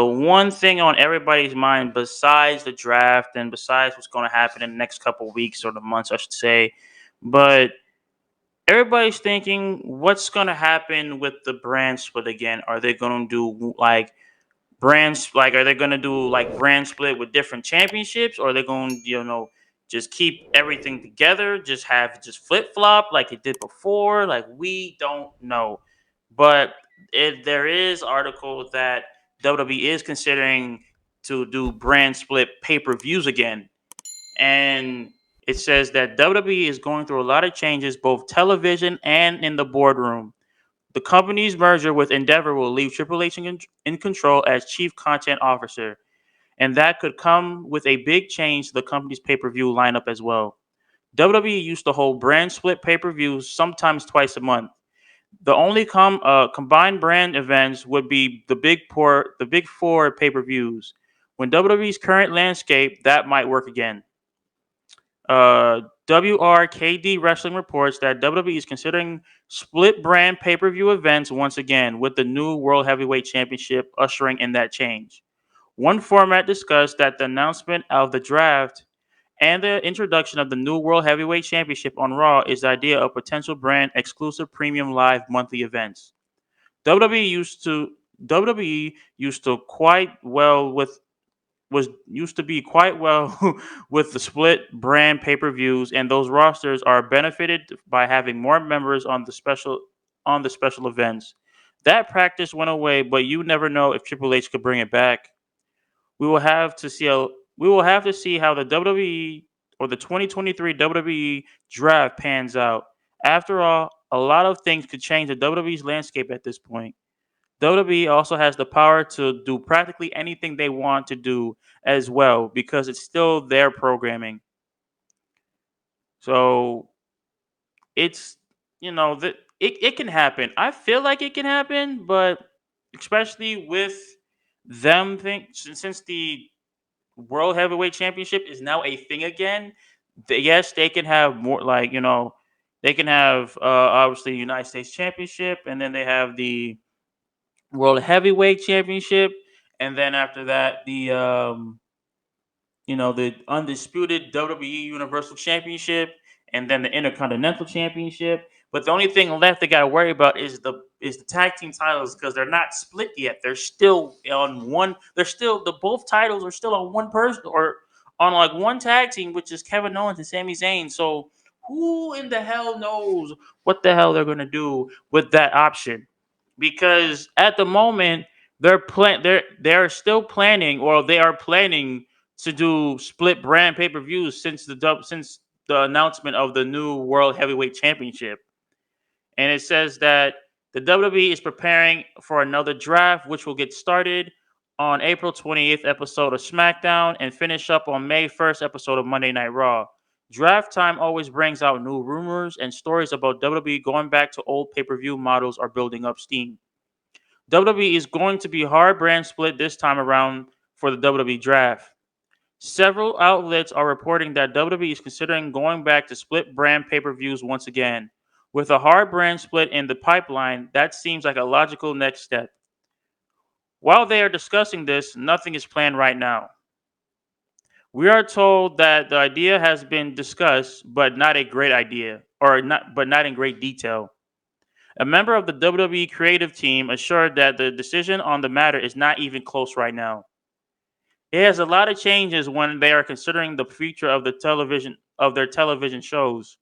the one thing on everybody's mind besides the draft and besides what's going to happen in the next couple of weeks or the months, I should say, but everybody's thinking what's going to happen with the brand split again. Are they going to do like are they going to do like brand split with different championships, or are they going to just keep everything together, just flip flop like it did before? Like, we don't know, but there is article that WWE is considering to do brand split pay-per-views again. And it says that WWE is going through a lot of changes, both television and in the boardroom. The company's merger with Endeavor will leave Triple H in control as chief content officer, and that could come with a big change to the company's pay-per-view lineup as well. WWE used to hold brand split pay-per-views sometimes twice a month. The only combined brand events would be the big four pay-per-views. When WWE's current landscape, that might work again. WRKD Wrestling reports that WWE is considering split brand pay per view events once again, with the new World Heavyweight Championship ushering in that change. One format discussed that the announcement of the draft and the introduction of the new World Heavyweight Championship on Raw is the idea of potential brand exclusive premium live monthly events. WWE used to WWE used to quite well with was used to be quite well with the split brand pay-per-views, and those rosters are benefited by having more members on the special events. That practice went away, but you never know if Triple H could bring it back. We will have to see how the WWE or the 2023 WWE draft pans out. After all, a lot of things could change the WWE's landscape at this point. WWE also has the power to do practically anything they want to do as well, because it's still their programming. So it's that it can happen. I feel like it can happen, but especially with them since the World Heavyweight Championship is now a thing again, yes, they can have more, they can have obviously United States Championship, and then they have the World Heavyweight Championship, and then after that, the undisputed WWE Universal Championship, and then the Intercontinental Championship. But the only thing left they got to worry about is the tag team titles, because they're not split yet. They're still on one. They're still the both titles are still on one person, or on like one tag team, which is Kevin Owens and Sami Zayn. So who in the hell knows what the hell they're gonna do with that option? Because at the moment they're still planning, or they are planning to do split brand pay per views since the announcement of the new World Heavyweight Championship. And it says that the WWE is preparing for another draft, which will get started on April 28th episode of SmackDown and finish up on May 1st episode of Monday Night Raw. Draft time always brings out new rumors, and stories about WWE going back to old pay-per-view models are building up steam. WWE is going to be hard brand split this time around for the WWE draft. Several outlets are reporting that WWE is considering going back to split brand pay-per-views once again. With a hard brand split in the pipeline, that seems like a logical next step. While they are discussing this, nothing is planned right now. We are told that the idea has been discussed, but not a great idea, but not in great detail. A member of the WWE creative team assured that the decision on the matter is not even close right now. It has a lot of changes when they are considering the future of their television shows.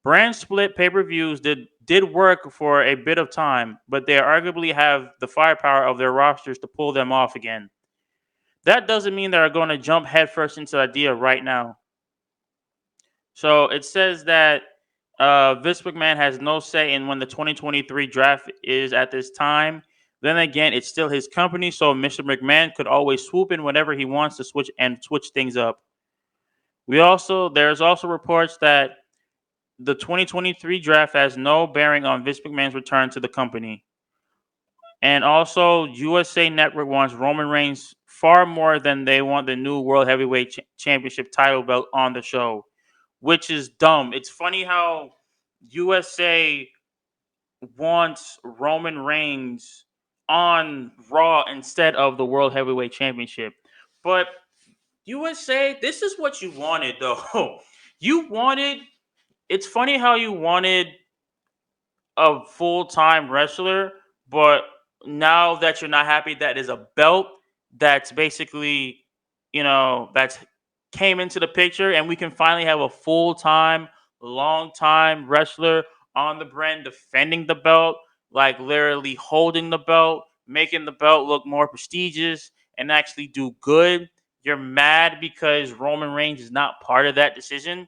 Brand split pay-per-views did work for a bit of time, but they arguably have the firepower of their rosters to pull them off again. That doesn't mean they're going to jump headfirst into the idea right now. So it says that Vince McMahon has no say in when the 2023 draft is at this time. Then again, it's still his company, so Mr. McMahon could always swoop in whenever he wants to switch things up. There's also reports that the 2023 draft has no bearing on Vince McMahon's return to the company. And also, USA Network wants Roman Reigns far more than they want the new World Heavyweight Championship title belt on the show, which is dumb. It's funny how USA wants Roman Reigns on Raw instead of the World Heavyweight Championship. But USA, this is what you wanted, though. You wanted. It's funny how you wanted a full time wrestler, but now that you're not happy that is a belt that's basically, that's came into the picture, and we can finally have a full time, long time wrestler on the brand defending the belt, like literally holding the belt, making the belt look more prestigious and actually do good. You're mad because Roman Reigns is not part of that decision.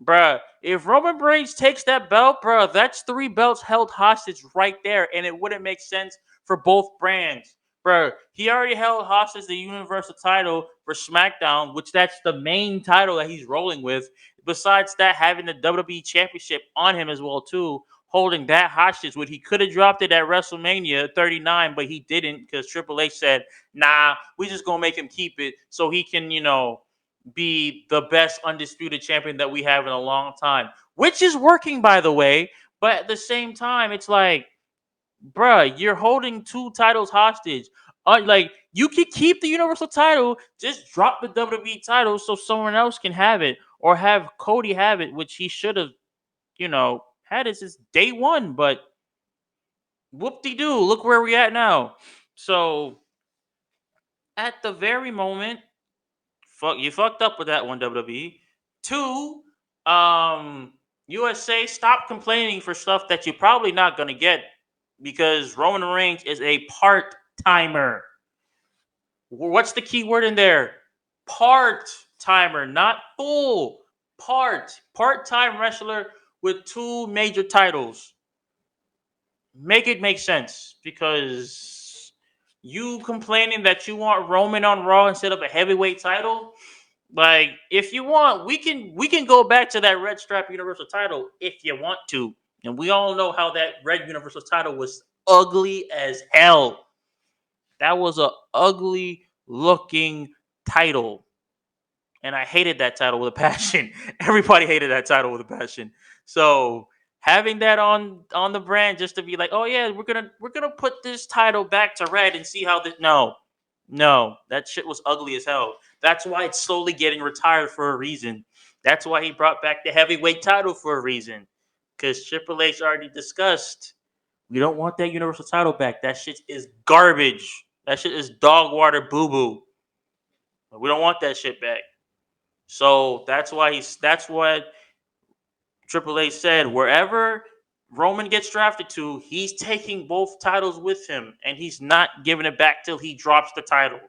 Bruh, if Roman Reigns takes that belt, bruh, that's three belts held hostage right there, and it wouldn't make sense for both brands. Bruh, he already held hostage the Universal title for SmackDown, which that's the main title that he's rolling with. Besides that, having the WWE Championship on him as well, too, holding that hostage, when he could have dropped it at WrestleMania 39, but he didn't because Triple H said, nah, we just gonna make him keep it so he can, be the best undisputed champion that we have in a long time, which is working, by the way. But at the same time, it's like, bruh, you're holding two titles hostage. Like, you could keep the Universal title, just drop the WWE title so someone else can have it, or have Cody have it, which he should have, had it since day one. But whoop de doo, look where we at now. So at the very moment, you fucked up with that one, WWE. Two, USA, stop complaining for stuff that you're probably not gonna get because Roman Reigns is a part timer. What's the key word in there? Part timer, not full. Part time wrestler with two major titles. Make it make sense, because you complaining that you want Roman on Raw instead of a heavyweight title. Like, if you want, we can go back to that red strap Universal title if you want to. And we all know how that red Universal title was ugly as hell. That was a ugly looking title. And I hated that title with a passion. Everybody hated that title with a passion. So having that on the brand, just to be like, oh yeah, we're gonna put this title back to red and see how this. No, that shit was ugly as hell. That's why it's slowly getting retired for a reason. That's why he brought back the heavyweight title for a reason. Because Triple H already discussed, we don't want that Universal title back. That shit is garbage. That shit is dog water boo boo. We don't want that shit back. So that's what Triple H said. Wherever Roman gets drafted to, he's taking both titles with him, and he's not giving it back till he drops the title.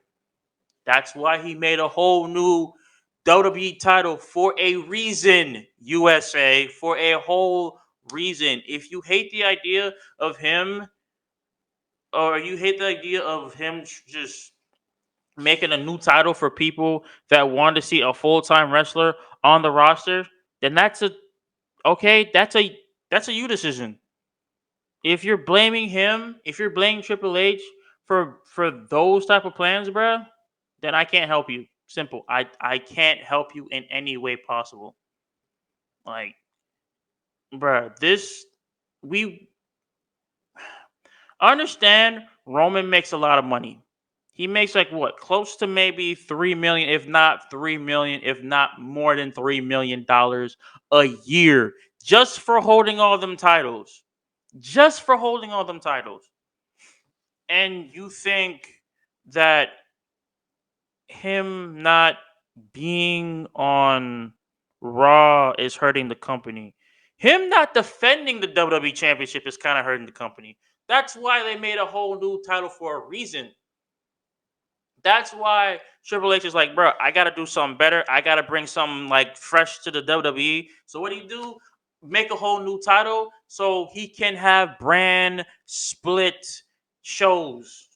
That's why he made a whole new WWE title for a reason, USA, for a whole reason. If you hate the idea of him, or you hate the idea of him just making a new title for people that want to see a full-time wrestler on the roster, then that's a okay, that's a you decision. If you're blaming him, if you're blaming Triple H for those type of plans, bruh, then I can't help you. Simple. I can't help you in any way possible. Like, bruh, this we understand Roman makes a lot of money. He makes like what, close to maybe 3 million, if not 3 million, if not more than $3 million a year, just for holding all them titles. Just for holding all them titles. And you think that him not being on Raw is hurting the company. Him not defending the WWE Championship is kind of hurting the company. That's why they made a whole new title for a reason. That's why Triple H is like, bro, I gotta do something better. I gotta bring something like fresh to the WWE. So what do you do? Make a whole new title so he can have brand split shows.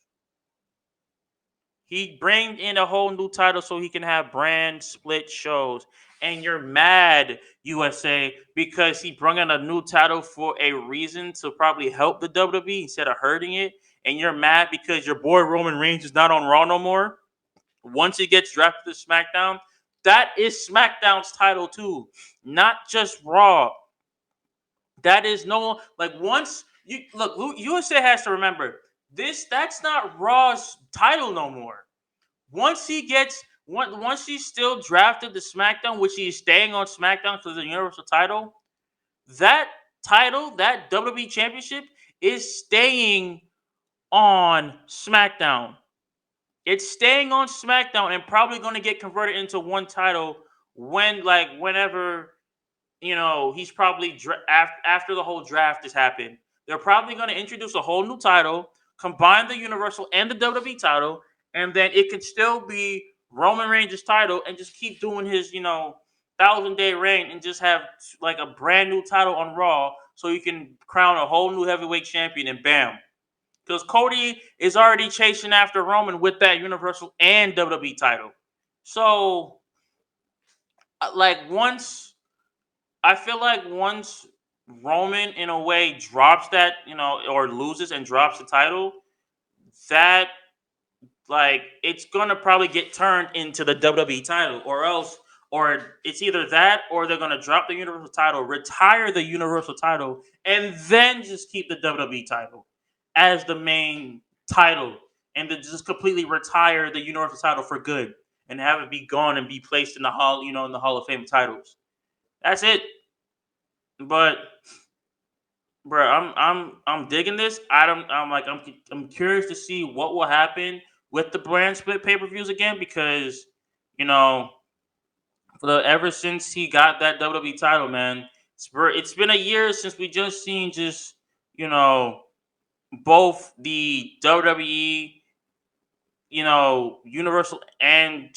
He bring in a whole new title so he can have brand split shows. And you're mad, USA, because he brought in a new title for a reason to probably help the WWE instead of hurting it. And you're mad because your boy Roman Reigns is not on Raw no more. Once he gets drafted to SmackDown, that is SmackDown's title too, not just Raw. That is no, like, once you look, USA has to remember That's not Raw's title no more. Once he's still drafted to SmackDown, which he's staying on SmackDown for the Universal title, that that WWE Championship, is staying on SmackDown. It's staying on SmackDown and probably going to get converted into one title whenever he's probably after the whole draft has happened. They're probably going to introduce a whole new title, combine the Universal and the WWE title, and then it could still be Roman Reigns' title and just keep doing his 1,000-day reign and just have like a brand new title on Raw so you can crown a whole new heavyweight champion and bam. Because Cody is already chasing after Roman with that Universal and WWE title. So, like, I feel like once Roman, in a way, drops that, or loses and drops the title, that, like, it's going to probably get turned into the WWE title, or it's either that or they're going to drop the Universal title, retire the Universal title, and then just keep the WWE title as the main title, and then just completely retire the Universal title for good and have it be gone and be placed in the Hall of Fame titles. That's it. But bro, I'm digging this. I'm curious to see what will happen with the brand split pay-per-views again, because you know ever since he got that WWE title, man, it's been a year since we just seen you know both the WWE Universal and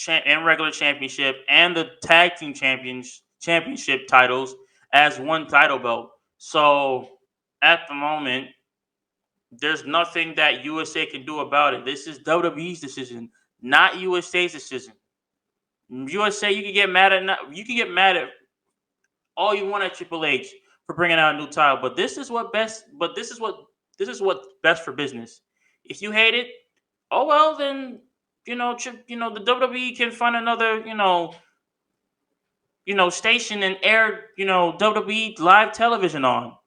regular championship and the tag team championship titles as one title belt. So at the moment, there's nothing that USA can do about it. This is WWE's decision, not USA's decision. USA, you can get mad at all you want at Triple H for bringing out a new title, but this is what best. But this is what's best for business. If you hate it, oh well, then the WWE can find another station and air WWE live television on.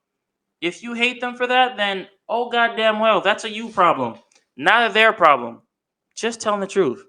If you hate them for that, then oh goddamn well, that's a you problem, not a their problem. Just telling the truth.